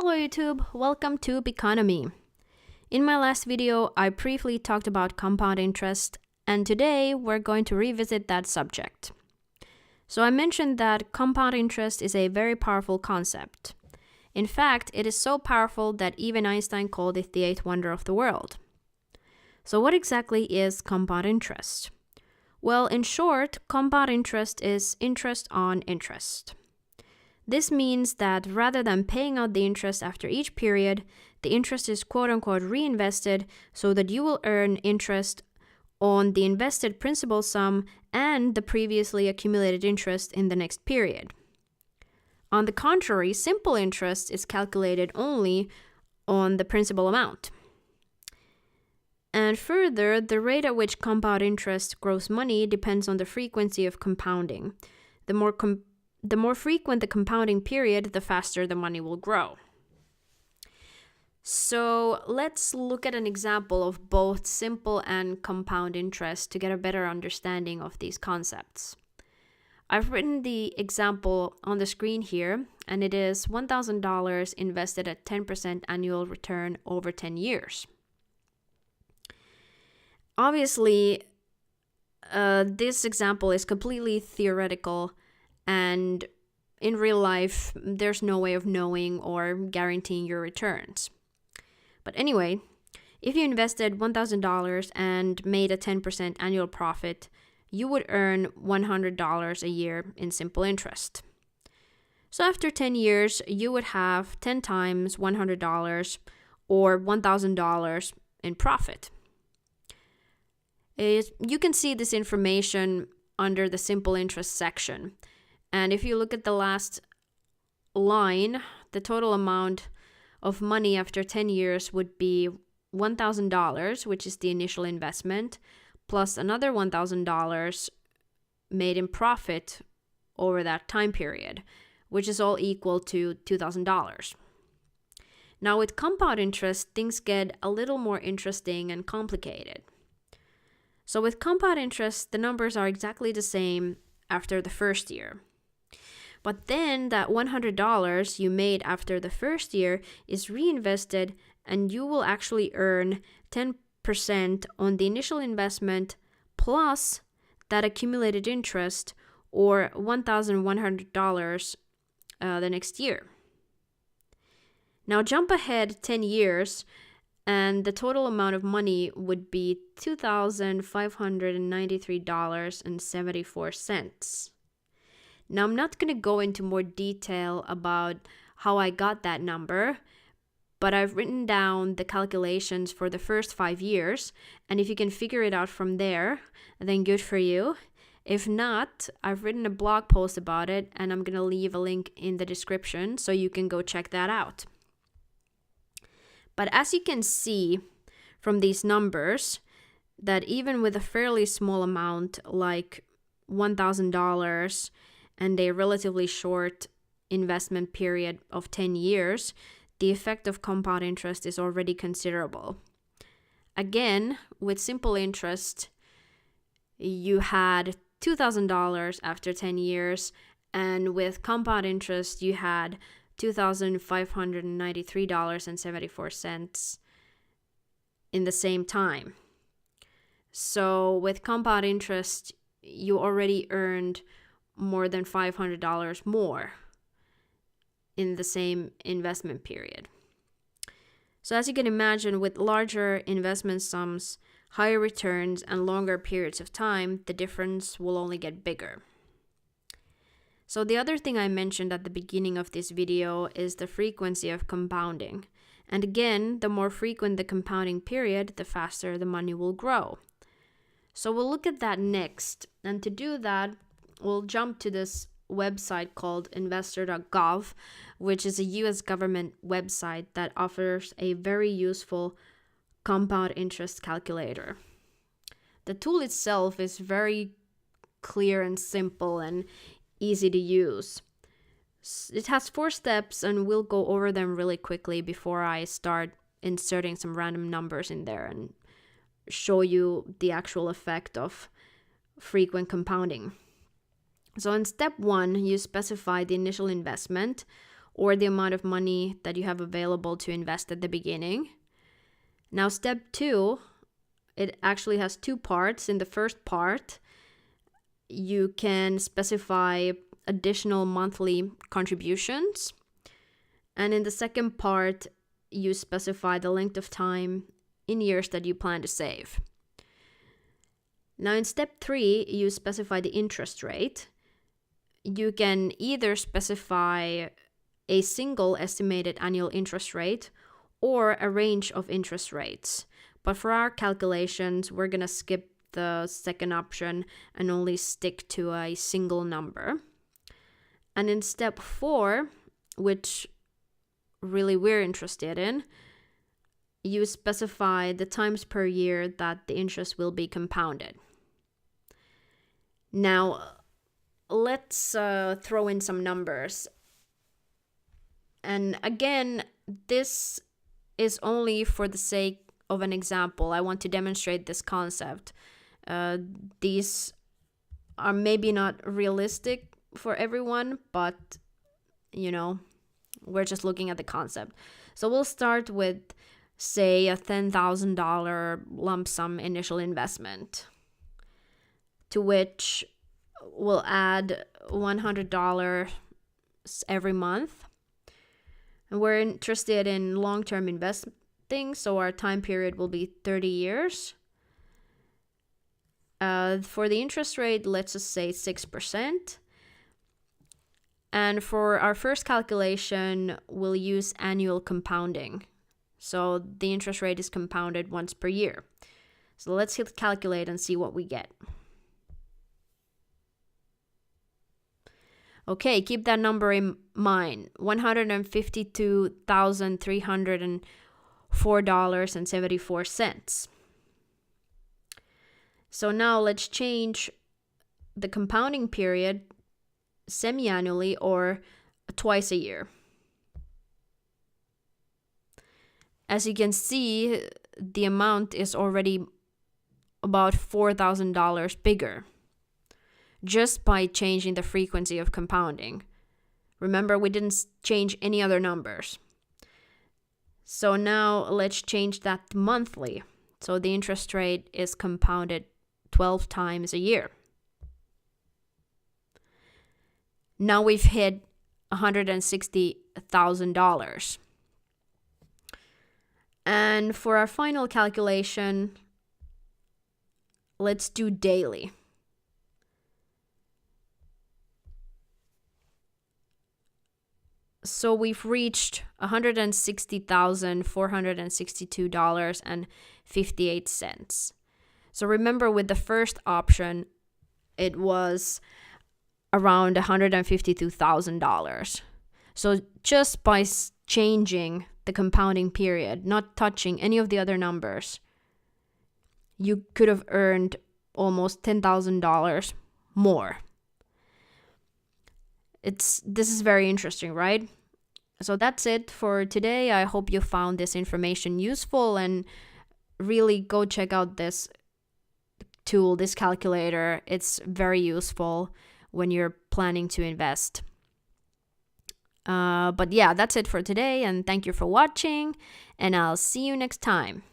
Hello YouTube, welcome to Piconomi. In my last video, I briefly talked about compound interest, and today we're going to revisit that subject. So I mentioned that compound interest is a very powerful concept. In fact, it is so powerful that even Einstein called it the eighth wonder of the world. So what exactly is compound interest? Well, in short, compound interest is interest on interest. This means that rather than paying out the interest after each period, the interest is quote-unquote reinvested so that you will earn interest on the invested principal sum and the previously accumulated interest in the next period. On the contrary, simple interest is calculated only on the principal amount. And further, the rate at which compound interest grows money depends on the frequency of compounding. The more frequent the compounding period, the faster the money will grow. So let's look at an example of both simple and compound interest to get a better understanding of these concepts. I've written the example on the screen here, and it is $1,000 invested at 10% annual return over 10 years. Obviously, this example is completely theoretical, and in real life, there's no way of knowing or guaranteeing your returns. But anyway, if you invested $1,000 and made a 10% annual profit, you would earn $100 a year in simple interest. So after 10 years, you would have 10 times $100 or $1,000 in profit. You can see this information under the simple interest section. And if you look at the last line, the total amount of money after 10 years would be $1,000, which is the initial investment, plus another $1,000 made in profit over that time period, which is all equal to $2,000. Now with compound interest, things get a little more interesting and complicated. So with compound interest, the numbers are exactly the same after the first year. But then that $100 you made after the first year is reinvested, and you will actually earn 10% on the initial investment plus that accumulated interest, or $1,100 the next year. Now jump ahead 10 years, and the total amount of money would be $2,593.74. Now, I'm not going to go into more detail about how I got that number, but I've written down the calculations for the first 5 years, and if you can figure it out from there, then good for you. If not, I've written a blog post about it, and I'm going to leave a link in the description so you can go check that out. But as you can see from these numbers, that even with a fairly small amount like $1,000 and a relatively short investment period of 10 years, the effect of compound interest is already considerable. Again, with simple interest, you had $2,000 after 10 years, and with compound interest, you had $2,593.74 in the same time. So with compound interest, you already earned more than $500 more in the same investment period. So as you can imagine, with larger investment sums, higher returns, and longer periods of time, the difference will only get bigger. So the other thing I mentioned at the beginning of this video is the frequency of compounding. And again, the more frequent the compounding period, the faster the money will grow. So we'll look at that next. And to do that, we'll jump to this website called investor.gov, which is a US government website that offers a very useful compound interest calculator. The tool itself is very clear and simple and easy to use. It has 4 steps, and we'll go over them really quickly before I start inserting some random numbers in there and show you the actual effect of frequent compounding. So in step 1, you specify the initial investment, or the amount of money that you have available to invest at the beginning. Now, step 2, it actually has 2 parts. In the first part, you can specify additional monthly contributions. And in the second part, you specify the length of time in years that you plan to save. Now, in step 3, you specify the interest rate. You can either specify a single estimated annual interest rate or a range of interest rates. But for our calculations, we're going to skip the second option and only stick to a single number. And in step 4, which really we're interested in, you specify the times per year that the interest will be compounded. Now, let's throw in some numbers. And again, this is only for the sake of an example. I want to demonstrate this concept. These are maybe not realistic for everyone, but we're just looking at the concept. So we'll start with, say, a $10,000 lump sum initial investment, to which we'll add $100 every month. And we're interested in long-term investing, so our time period will be 30 years. For the interest rate, let's just say 6%. And for our first calculation, we'll use annual compounding. So the interest rate is compounded once per year. So let's hit calculate and see what we get. Okay, keep that number in mind. $152,304.74. So now let's change the compounding period semi-annually or twice a year. As you can see, the amount is already about $4,000 bigger just by changing the frequency of compounding. Remember, we didn't change any other numbers. So now let's change that to monthly. So the interest rate is compounded 12 times a year. Now we've hit $160,000. And for our final calculation, let's do daily. So we've reached $160,462.58. So remember, with the first option, it was around $152,000. So just by changing the compounding period, not touching any of the other numbers, you could have earned almost $10,000 more. This is very interesting, right? So that's it for today. I hope you found this information useful, and really go check out this tool, this calculator. It's very useful when you're planning to invest. But yeah, that's it for today, and thank you for watching, and I'll see you next time.